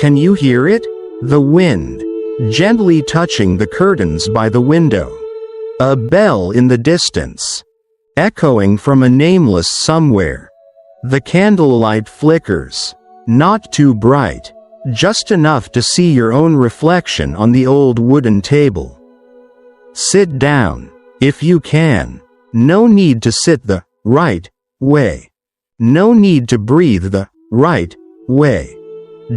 Can you hear it? The wind, gently touching the curtains by the window. A bell in the distance, echoing from a nameless somewhere. The candlelight flickers, not too bright, just enough to see your own reflection on the old wooden table. Sit down, if you can. No need to sit the right way. No need to breathe the right way.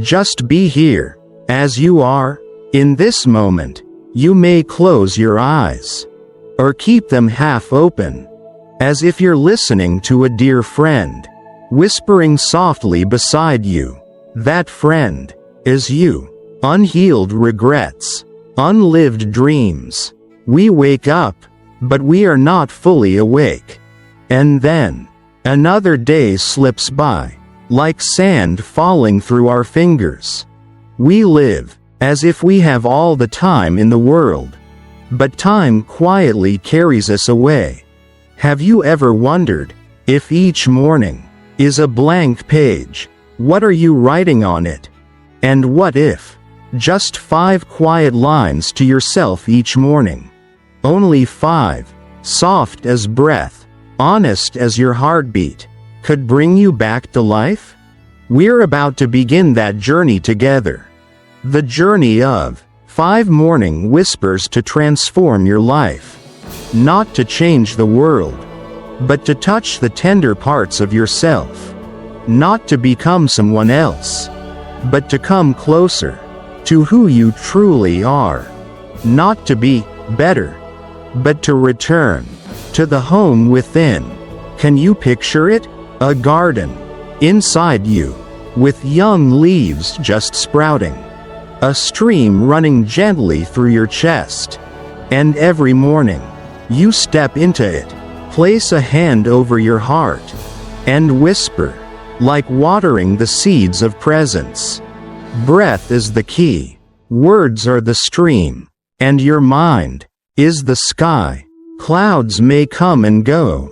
Just be here, as you are. In this moment, you may close your eyes, or keep them half open, as if you're listening to a dear friend, whispering softly beside you. That friend is you. Unhealed regrets, unlived dreams. We wake up, but we are not fully awake. And then, another day slips by, like sand falling through our fingers. We live as if we have all the time in the world, but time quietly carries us away. Have you ever wondered if each morning is a blank page? What are you writing on it? And what if just 5 quiet lines to yourself each morning? Only 5, soft as breath, honest as your heartbeat, could bring you back to life? We're about to begin that journey together. The journey of 5 morning whispers to transform your life. Not to change the world, but to touch the tender parts of yourself. Not to become someone else, but to come closer to who you truly are. Not to be better, but to return to the home within. Can you picture it? A garden inside you, with young leaves just sprouting. A stream running gently through your chest. And every morning, you step into it, place a hand over your heart, and whisper, like watering the seeds of presence. Breath is the key, words are the stream, and your mind is the sky. Clouds may come and go,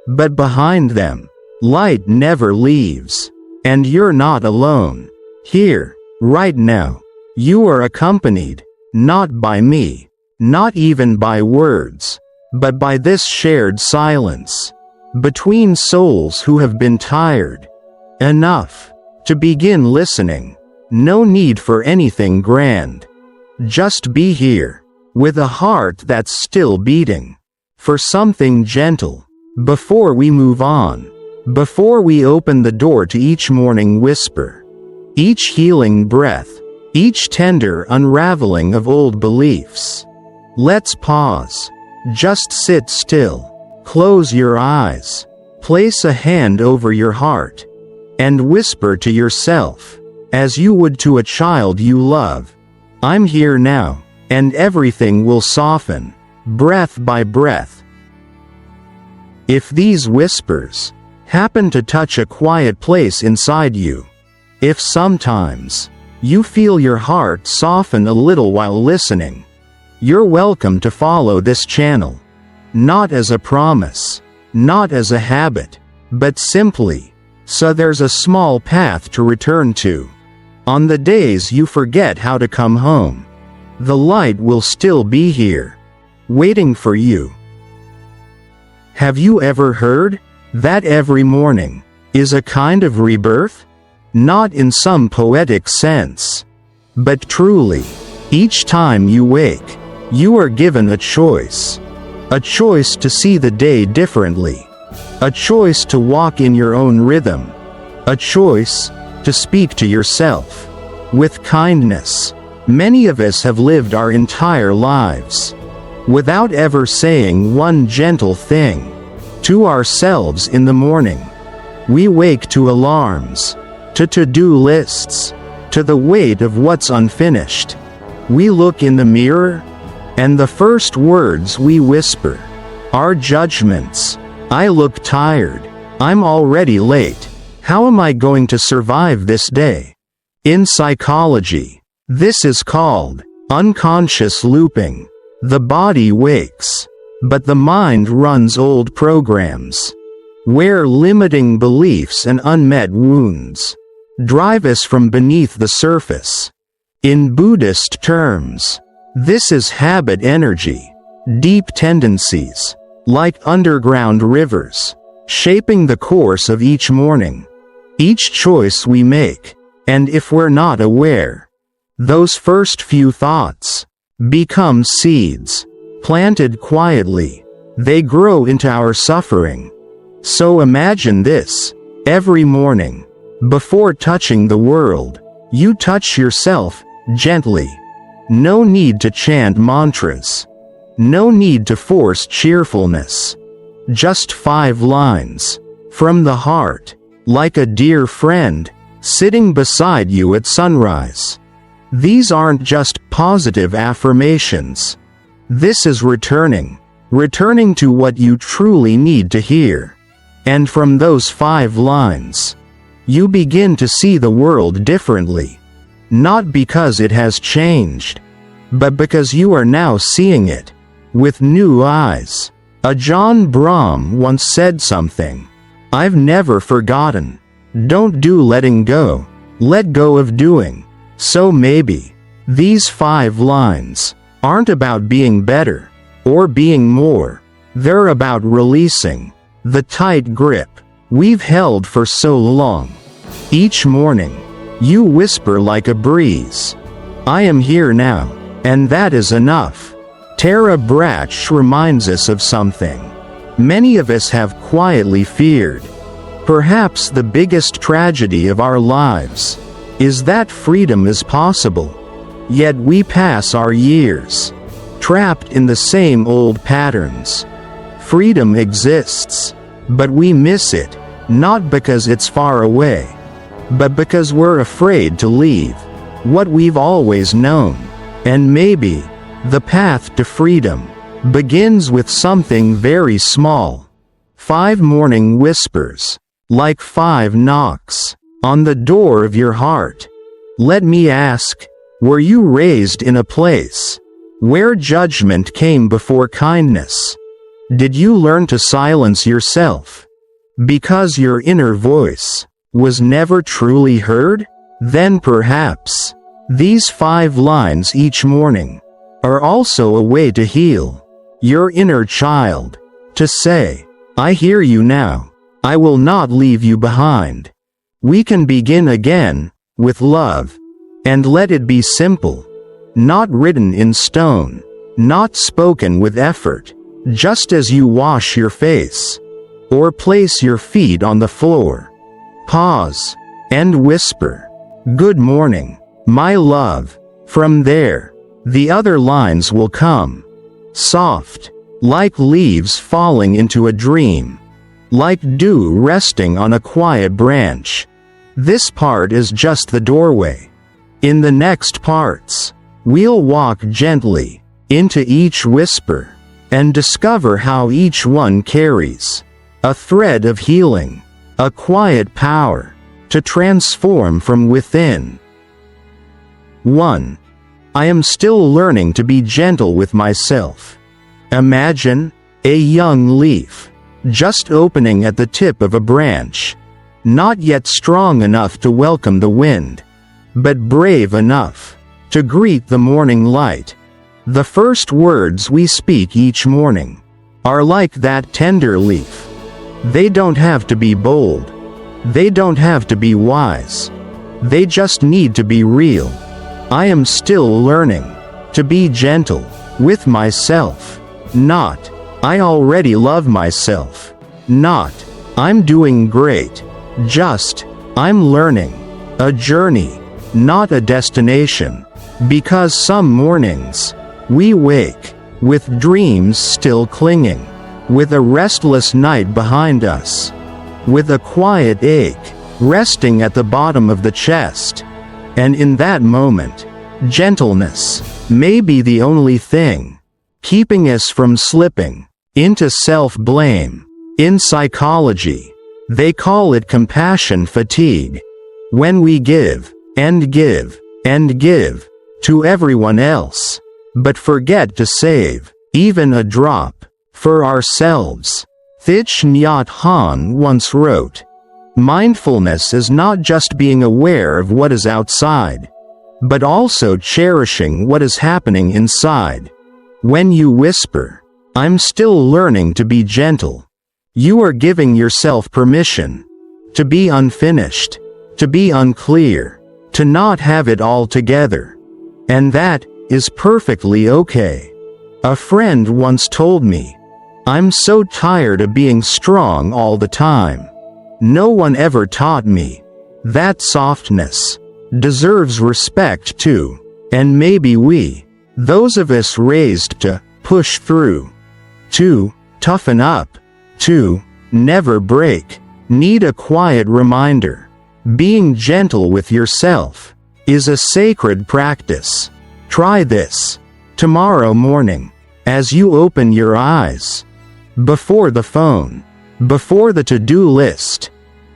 but behind them, light never leaves. And you're not alone. Here, right now, you are accompanied, not by me, not even by words, but by this shared silence, between souls who have been tired enough to begin listening. No need for anything grand. Just be here, with a heart that's still beating, for something gentle. Before we move on, before we open the door to each morning whisper, each healing breath, each tender unraveling of old beliefs, let's pause. Just sit still, close your eyes, place a hand over your heart, and whisper to yourself, as you would to a child you love, I'm here now, and everything will soften, breath by breath. If these whispers happen to touch a quiet place inside you, if sometimes you feel your heart soften a little while listening, you're welcome to follow this channel. Not as a promise, not as a habit, but simply so there's a small path to return to. On the days you forget how to come home, the light will still be here, waiting for you. Have you ever heard that every morning is a kind of rebirth? Not in some poetic sense, but truly, each time you wake, you are given a choice to see the day differently, a choice to walk in your own rhythm, a choice to speak to yourself with kindness. Many of us have lived our entire lives without ever saying one gentle thing to ourselves in the morning. We wake to alarms, to to-do lists, to the weight of what's unfinished. We look in the mirror, and the first words we whisper are judgments. I look tired. I'm already late. How am I going to survive this day? In psychology, this is called unconscious looping. The body wakes, but the mind runs old programs, where limiting beliefs and unmet wounds drive us from beneath the surface. In Buddhist terms, this is habit energy, deep tendencies, like underground rivers, shaping the course of each morning, each choice we make, and if we're not aware, those first few thoughts become seeds, planted quietly. They grow into our suffering. So imagine this: every morning, before touching the world, you touch yourself gently. No need to chant mantras. No need to force cheerfulness. Just 5 lines from the heart, like a dear friend sitting beside you at sunrise. These aren't just positive affirmations. This is returning to what you truly need to hear. And from those 5 lines, you begin to see the world differently. Not because it has changed, but because you are now seeing it with new eyes. Ajahn Brahm once said something I've never forgotten. Don't do letting go. Let go of doing. So maybe these 5 lines aren't about being better or being more. They're about releasing the tight grip we've held for so long. Each morning, you whisper like a breeze, I am here now, and that is enough. Tara Brach reminds us of something many of us have quietly feared. Perhaps the biggest tragedy of our lives is that freedom is possible, yet we pass our years trapped in the same old patterns. Freedom exists, but we miss it, not because it's far away, but because we're afraid to leave what we've always known. And maybe the path to freedom begins with something very small. 5 morning whispers, like 5 knocks on the door of your heart. Let me ask, were you raised in a place where judgment came before kindness? Did you learn to silence yourself because your inner voice was never truly heard? Then perhaps these 5 lines each morning are also a way to heal your inner child, to say, I hear you now, I will not leave you behind. We can begin again with love, and let it be simple, not written in stone, not spoken with effort. Just as you wash your face or place your feet on the floor, pause and whisper, good morning, my love. From there, the other lines will come, soft, like leaves falling into a dream, like dew resting on a quiet branch. This part is just the doorway. In the next parts, we'll walk gently into each whisper and discover how each one carries a thread of healing, a quiet power to transform from within. 1. I am still learning to be gentle with myself. Imagine a young leaf just opening at the tip of a branch, not yet strong enough to welcome the wind, but brave enough to greet the morning light. The first words we speak each morning are like that tender leaf. They don't have to be bold. They don't have to be wise. They just need to be real. I am still learning to be gentle with myself. Not, I already love myself. Not, I'm doing great. Just, I'm learning. A journey, not a destination. Because some mornings, we wake with dreams still clinging, with a restless night behind us, with a quiet ache resting at the bottom of the chest. And in that moment, gentleness may be the only thing keeping us from slipping into self-blame. In psychology, they call it compassion fatigue. When we give and give and give to everyone else, but forget to save even a drop for ourselves. Thich Nhat Hanh once wrote, Mindfulness is not just being aware of what is outside, but also cherishing what is happening inside. When you whisper, "I'm still learning to be gentle," you are giving yourself permission to be unfinished, to be unclear, to not have it all together. And that is perfectly okay. A friend once told me, "I'm so tired of being strong all the time. No one ever taught me that softness deserves respect too." And maybe we, those of us raised to push through, to toughen up, to never break, need a quiet reminder. Being gentle with yourself is a sacred practice. Try this tomorrow morning as you open your eyes. Before the phone, before the to-do list,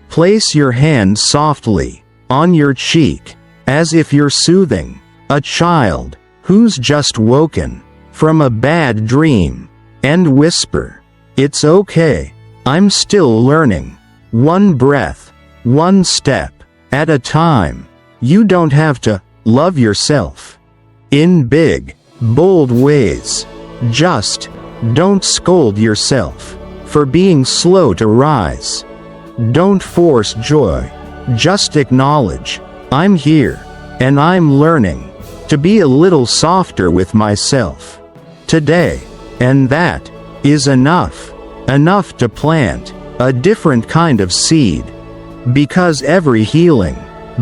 place your hand softly on your cheek, as if you're soothing a child who's just woken from a bad dream, and whisper, "It's okay, I'm still learning." One breath, one step at a time. You don't have to love yourself in big, bold ways. Just don't scold yourself for being slow to rise. Don't force joy. Just acknowledge, "I'm here, and I'm learning to be a little softer with myself today." And that is enough. Enough to plant a different kind of seed. Because every healing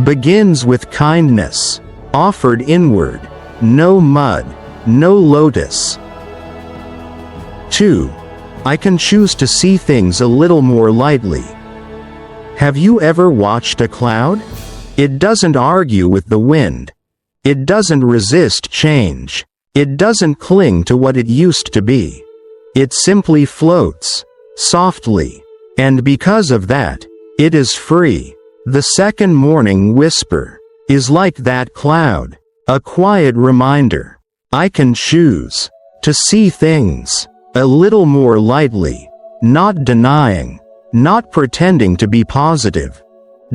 begins with kindness, offered inward. No mud, no lotus. 2. I can choose to see things a little more lightly. Have you ever watched a cloud? It doesn't argue with the wind. It doesn't resist change. It doesn't cling to what it used to be. It simply floats, softly. And because of that, it is free. The second morning whisper is like that cloud, a quiet reminder. I can choose to see things a little more lightly, not denying, not pretending to be positive,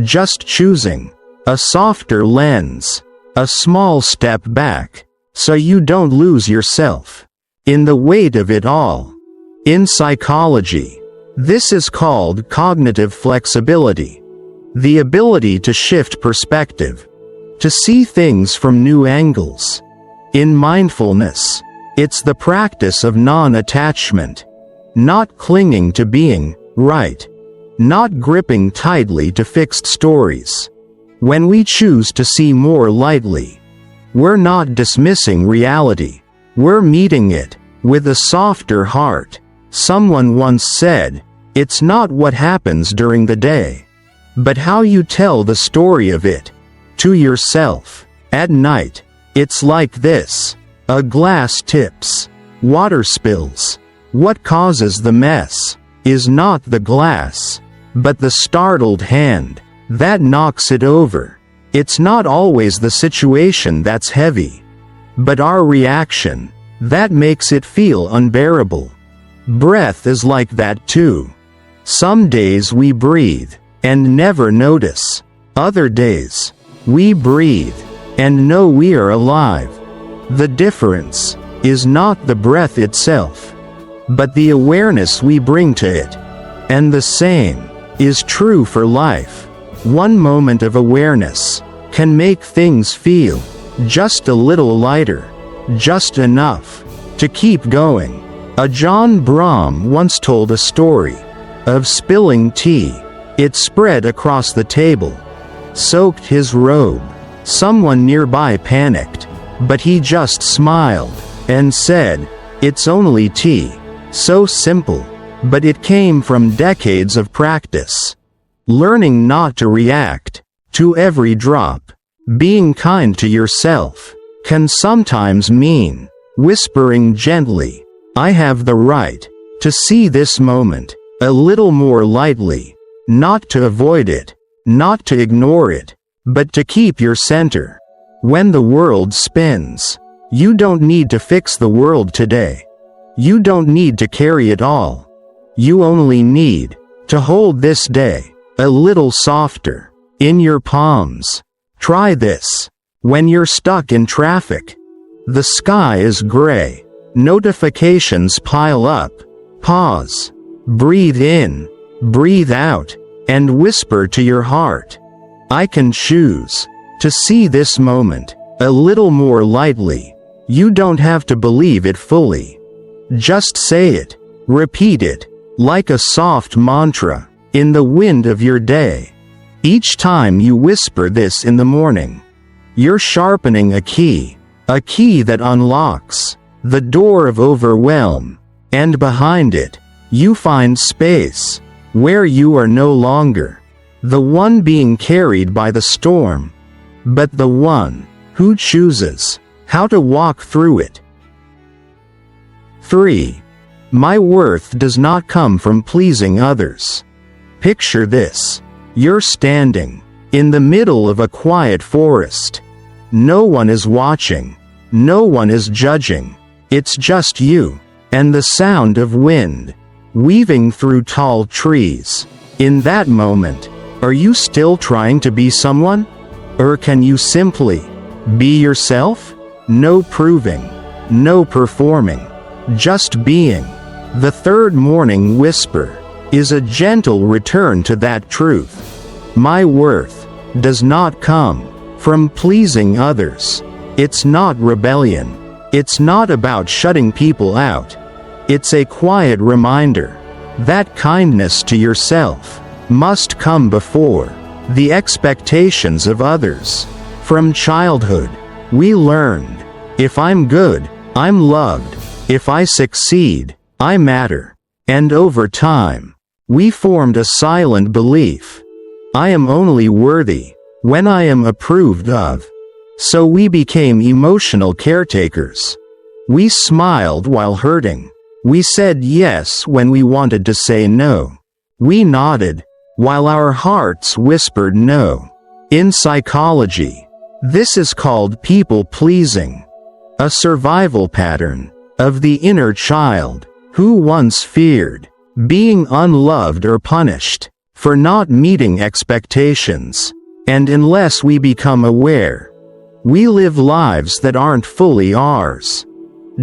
just choosing a softer lens, a small step back, so you don't lose yourself in the weight of it all. In psychology, this is called cognitive flexibility, the ability to shift perspective, to see things from new angles. In mindfulness, it's the practice of non-attachment, not clinging to being right, not gripping tightly to fixed stories. When we choose to see more lightly, we're not dismissing reality, we're meeting it with a softer heart. Someone once said, "It's not what happens during the day, but how you tell the story of it to yourself at night." It's like this. A glass tips, water spills. What causes the mess is not the glass, but the startled hand that knocks it over. It's not always the situation that's heavy, but our reaction that makes it feel unbearable. Breath is like that too. Some days we breathe and never notice. Other days, we breathe and know we are alive. The difference is not the breath itself, but the awareness we bring to it. And the same is true for life. One moment of awareness can make things feel just a little lighter, just enough to keep going. A John Brahm once told a story of spilling tea. It spread across the table, soaked his robe. Someone nearby panicked, but he just smiled and said, "It's only tea." So simple, but it came from decades of practice. Learning not to react to every drop. Being kind to yourself can sometimes mean whispering gently, "I have the right to see this moment a little more lightly," not to avoid it, not to ignore it, but to keep your center. When the world spins, you don't need to fix the world today. You don't need to carry it all. You only need to hold this day a little softer, in your palms. Try this. When you're stuck in traffic, the sky is gray, notifications pile up. Pause, breathe in, breathe out, and whisper to your heart, I can choose to see this moment a little more lightly. You don't have to believe it fully. Just say it, repeat it, like a soft mantra, in the wind of your day. Each time you whisper this in the morning, you're sharpening a key that unlocks the door of overwhelm, and behind it, you find space, where you are no longer the one being carried by the storm, but the one who chooses how to walk through it. 3. My worth does not come from pleasing others. Picture this. You're standing in the middle of a quiet forest. No one is watching. No one is judging. It's just you and the sound of wind weaving through tall trees. In that moment, are you still trying to be someone? Or can you simply be yourself? No proving, no performing, just being. The third morning whisper is a gentle return to that truth. My worth does not come from pleasing others. It's not rebellion. It's not about shutting people out. It's a quiet reminder that kindness to yourself must come before the expectations of others. From childhood, we learned, if I'm good, I'm loved. If I succeed, I matter. And over time, we formed a silent belief. I am only worthy when I am approved of. So we became emotional caretakers. We smiled while hurting. We said yes when we wanted to say no. We nodded while our hearts whispered no. In psychology, this is called people-pleasing, a survival pattern of the inner child who once feared being unloved or punished for not meeting expectations. And unless we become aware, we live lives that aren't fully ours,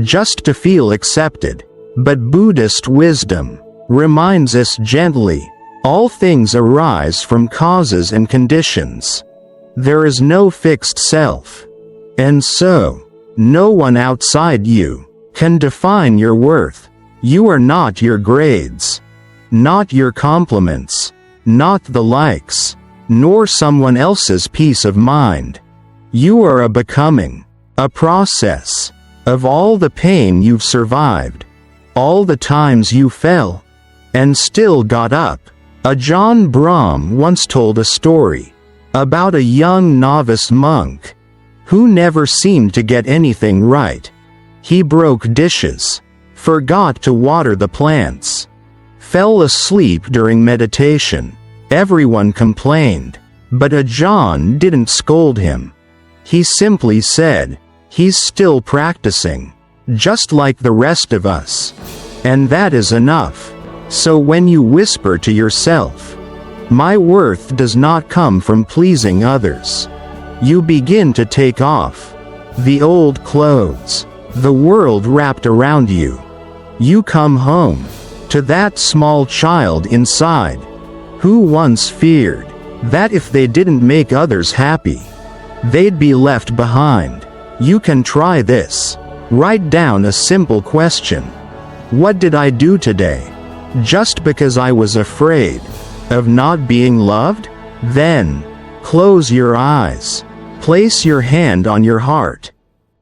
just to feel accepted. But Buddhist wisdom reminds us gently, all things arise from causes and conditions. There is no fixed self. And so, no one outside you can define your worth. You are not your grades, not your compliments, not the likes, nor someone else's peace of mind. You are a becoming, a process of all the pain you've survived, all the times you fell, and still got up. A John Brahm once told a story about a young novice monk who never seemed to get anything right. He broke dishes, forgot to water the plants, fell asleep during meditation. Everyone complained, but Ajahn didn't scold him. He simply said, he's still practicing, just like the rest of us. And that is enough. So when you whisper to yourself, my worth does not come from pleasing others, you begin to take off the old clothes, the world wrapped around you. You come home to that small child inside who once feared that if they didn't make others happy, they'd be left behind. You can try this. Write down a simple question. What did I do today? Just because I was afraid of not being loved? Then, close your eyes, place your hand on your heart,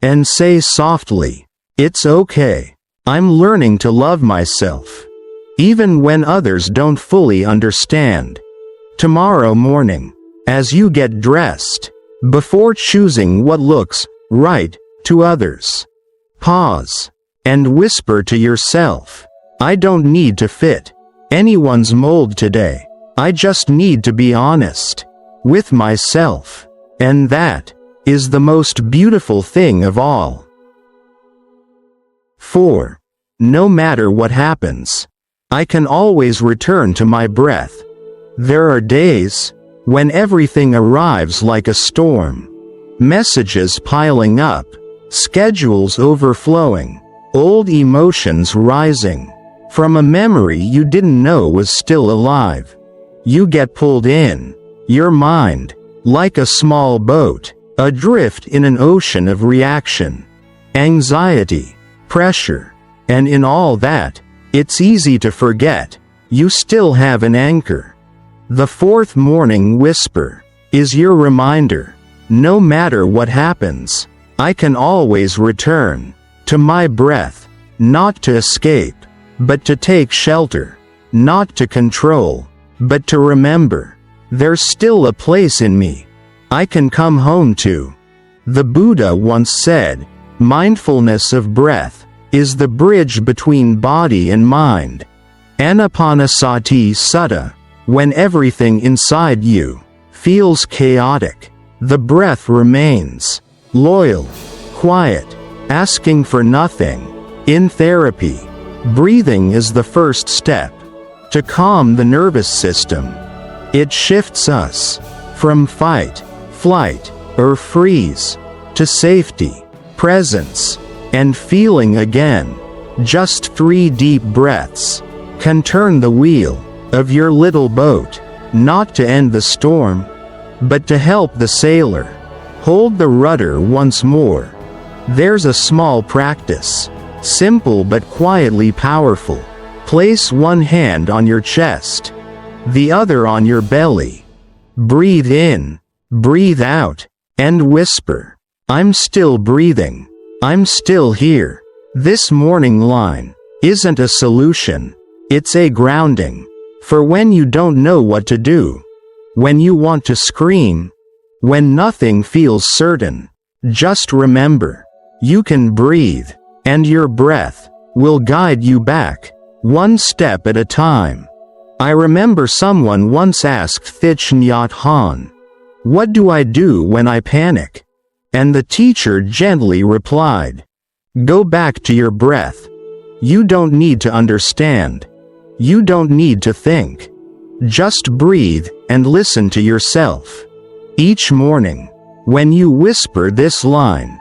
and say softly, it's okay. I'm learning to love myself, even when others don't fully understand. Tomorrow morning, as you get dressed, before choosing what looks right to others, pause and whisper to yourself, I don't need to fit anyone's mold today. I just need to be honest with myself. And that is the most beautiful thing of all. 4. No matter what happens, I can always return to my breath. There are days when everything arrives like a storm. Messages piling up, schedules overflowing, old emotions rising from a memory you didn't know was still alive. You get pulled in, your mind, like a small boat, adrift in an ocean of reaction, anxiety, pressure, and in all that, it's easy to forget you still have an anchor. The fourth morning whisper is your reminder. No matter what happens, I can always return to my breath, not to escape, but to take shelter, not to control, but to remember. There's still a place in me I can come home to. The Buddha once said, mindfulness of breath is the bridge between body and mind. Anapanasati Sutta, when everything inside you feels chaotic, the breath remains loyal, quiet, asking for nothing. In therapy, breathing is the first step to calm the nervous system. It shifts us from fight, flight, or freeze to safety, presence, and feeling again. Just 3 deep breaths can turn the wheel of your little boat, not to end the storm, but to help the sailor hold the rudder once more. There's a small practice, simple but quietly powerful. Place one hand on your chest, the other on your belly. Breathe in, breathe out, and whisper, I'm still breathing. I'm still here. This morning line isn't a solution, it's a grounding. For when you don't know what to do, when you want to scream, when nothing feels certain, just remember, you can breathe, and your breath will guide you back, one step at a time. I remember someone once asked Thich Nhat Hanh, what do I do when I panic? And the teacher gently replied, go back to your breath. You don't need to understand. You don't need to think. Just breathe and listen to yourself. Each morning, when you whisper this line,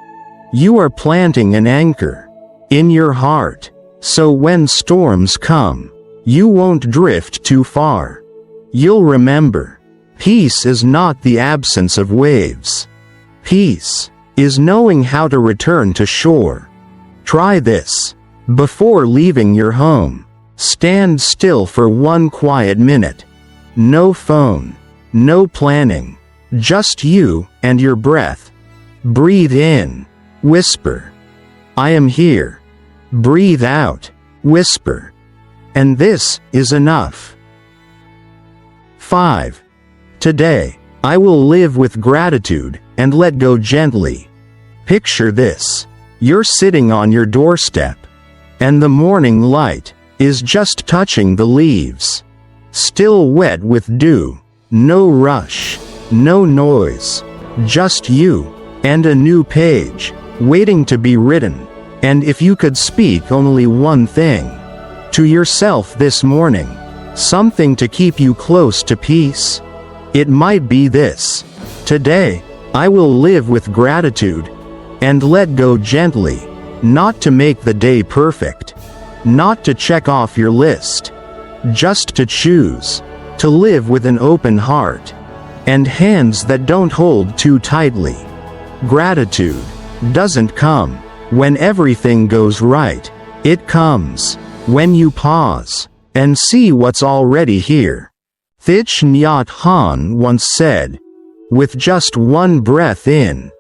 you are planting an anchor in your heart, so when storms come, you won't drift too far. You'll remember, peace is not the absence of waves. Peace is knowing how to return to shore. Try this. Before leaving your home, stand still for 1 quiet minute. No phone, no planning, just you and your breath. Breathe in, whisper, I am here. Breathe out, whisper, and this is enough. 5. Today, I will live with gratitude and let go gently. Picture this. You're sitting on your doorstep, and the morning light is just touching the leaves. Still wet with dew, no rush, no noise, just you, and a new page, waiting to be written. And if you could speak only one thing to yourself this morning, something to keep you close to peace, it might be this. Today, I will live with gratitude and let go gently, not to make the day perfect, not to check off your list, just to choose to live with an open heart and hands that don't hold too tightly. Gratitude doesn't come when everything goes right. It comes when you pause and see what's already here. Thich Nhat Hanh once said, with just 1 breath in,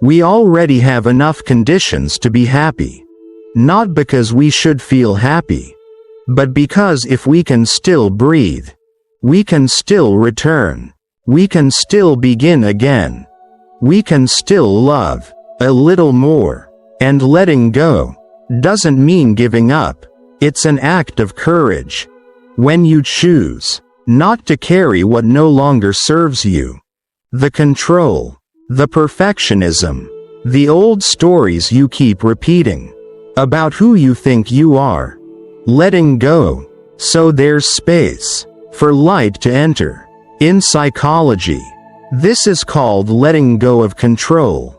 we already have enough conditions to be happy. Not because we should feel happy, but because if we can still breathe, we can still return. We can still begin again. We can still love a little more. And letting go doesn't mean giving up. It's an act of courage. When you choose not to carry what no longer serves you, the control, the perfectionism, the old stories you keep repeating about who you think you are, letting go, so there's space for light to enter. In psychology, this is called letting go of control,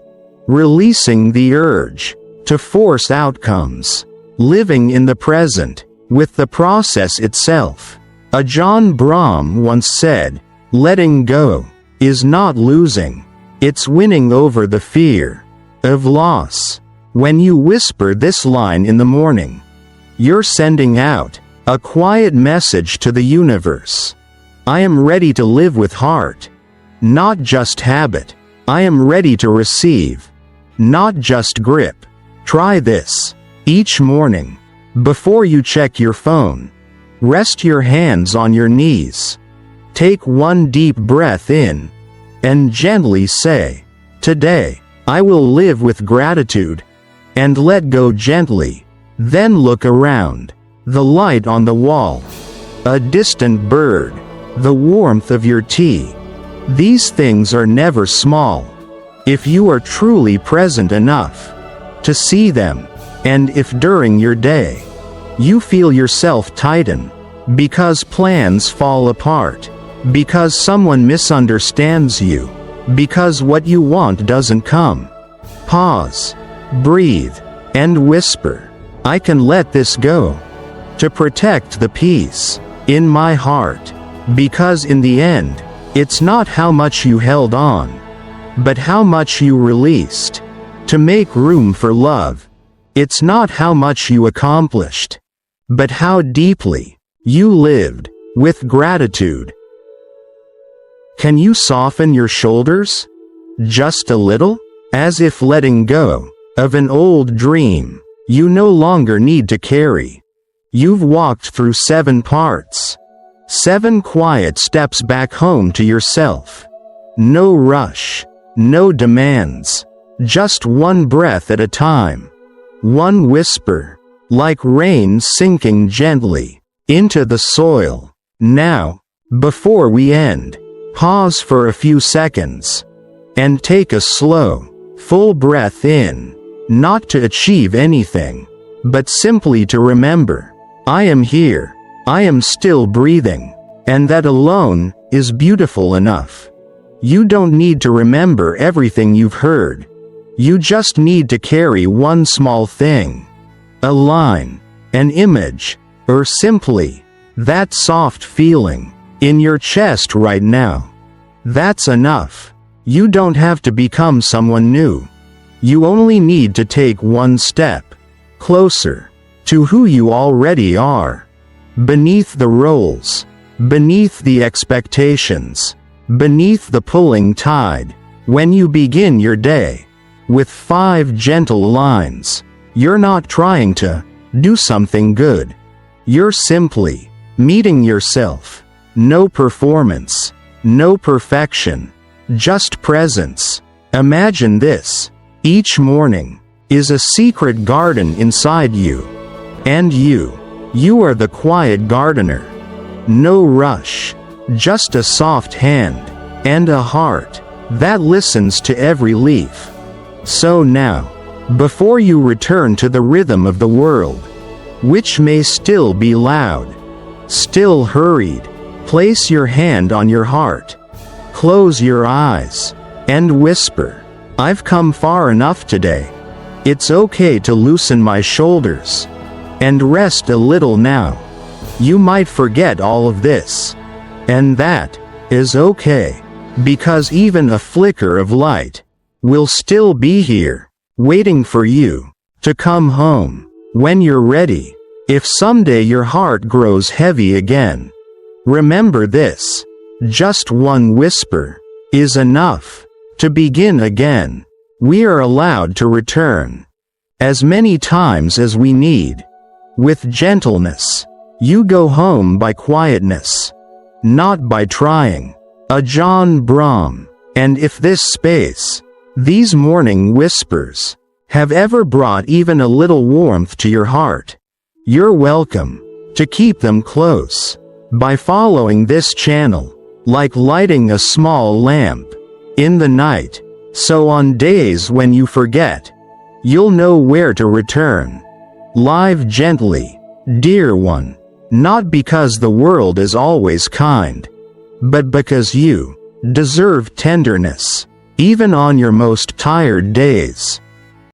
releasing the urge to force outcomes, living in the present with the process itself. Ajahn Brahm once said, "Letting go is not losing, it's winning over the fear of loss." When you whisper this line in the morning, you're sending out a quiet message to the universe. I am ready to live with heart, not just habit. I am ready to receive, not just grip. Try this each morning. Before you check your phone, rest your hands on your knees. Take one deep breath in and gently say, "Today, I will live with gratitude," and let go gently. Then look around. The light on the wall, a distant bird, the warmth of your tea. These things are never small, if you are truly present enough to see them. And if during your day, you feel yourself tighten, because plans fall apart, because someone misunderstands you, because what you want doesn't come, pause, breathe, and whisper, "I can let this go," to protect the peace in my heart. Because in the end, it's not how much you held on, but how much you released. To make room for love, it's not how much you accomplished, but how deeply you lived with gratitude. Can you soften your shoulders? Just a little? As if letting go of an old dream you no longer need to carry. You've walked through 7 parts. 7 quiet steps back home to yourself. No rush, no demands. Just one breath at a time. One whisper, like rain sinking gently into the soil. Now, before we end, pause for a few seconds and take a slow, full breath in, not to achieve anything, but simply to remember, I am here, I am still breathing, and that alone is beautiful enough. You don't need to remember everything you've heard. You just need to carry one small thing. A line, an image, or simply that soft feeling in your chest right now. That's enough. You don't have to become someone new. You only need to take one step closer to who you already are. Beneath the roles, beneath the expectations, beneath the pulling tide. When you begin your day with 5 gentle lines, you're not trying to do something good. You're simply meeting yourself. No performance, no perfection, just presence. Imagine this. Each morning is a secret garden inside you. And you are the quiet gardener. No rush, just a soft hand and a heart that listens to every leaf. So now, before you return to the rhythm of the world, which may still be loud, still hurried, place your hand on your heart, close your eyes, and whisper, I've come far enough today. It's okay to loosen my shoulders and rest a little now. You might forget all of this, and that is okay, because even a flicker of light will still be here, waiting for you to come home when you're ready. If someday your heart grows heavy again, remember this: just one whisper is enough to begin again. We are allowed to return as many times as we need. With gentleness, you go home by quietness, not by trying. Ajahn Brahm. And if this space, these morning whispers, have ever brought even a little warmth to your heart, you're welcome to keep them close by following this channel, like lighting a small lamp in the night, so on days when you forget, you'll know where to return. Live gently, dear one, not because the world is always kind, but because you deserve tenderness, even on your most tired days.